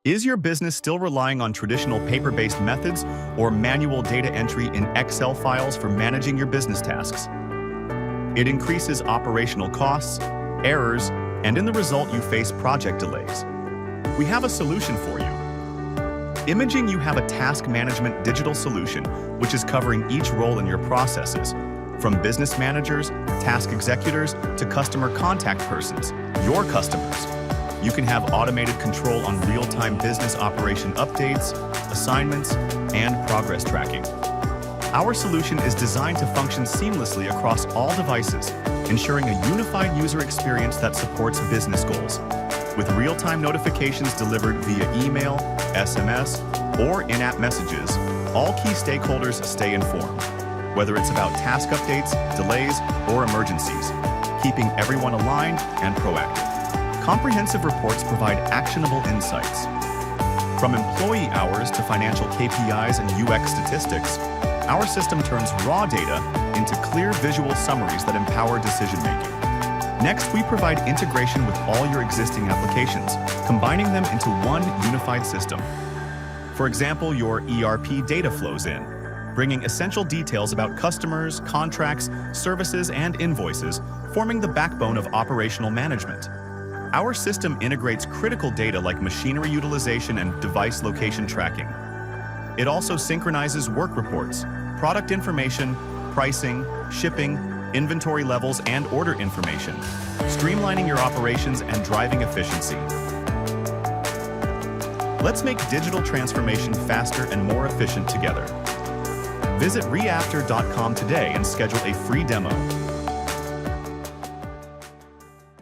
Is your business still relying on traditional paper-based methods or manual data entry in Excel files for managing your business tasks? It increases operational costs, errors, and in the result you face project delays. We have a solution for you. Imaging You have a task management digital solution which is covering each role in your processes, from business managers, task executors, to customer contact persons, your customers. You can have automated control on real-time business operation updates, assignments, and progress tracking. Our solution is designed to function seamlessly across all devices, ensuring a unified user experience that supports business goals. With real-time notifications delivered via email, SMS, or in-app messages, all key stakeholders stay informed, whether it's about task updates, delays, or emergencies, keeping everyone aligned and proactive. Comprehensive reports provide actionable insights. From employee hours to financial KPIs and UX statistics, our system turns raw data into clear visual summaries that empower decision-making. Next, we provide integration with all your existing applications, combining them into one unified system. For example, your ERP data flows in, bringing essential details about customers, contracts, services, and invoices, forming the backbone of operational management. Our system integrates critical data like machinery utilization and device location tracking. It also synchronizes work reports, product information, pricing, shipping, inventory levels, and order information, streamlining your operations and driving efficiency. Let's make digital transformation faster and more efficient together. Visit ReApptor.com today and schedule a free demo.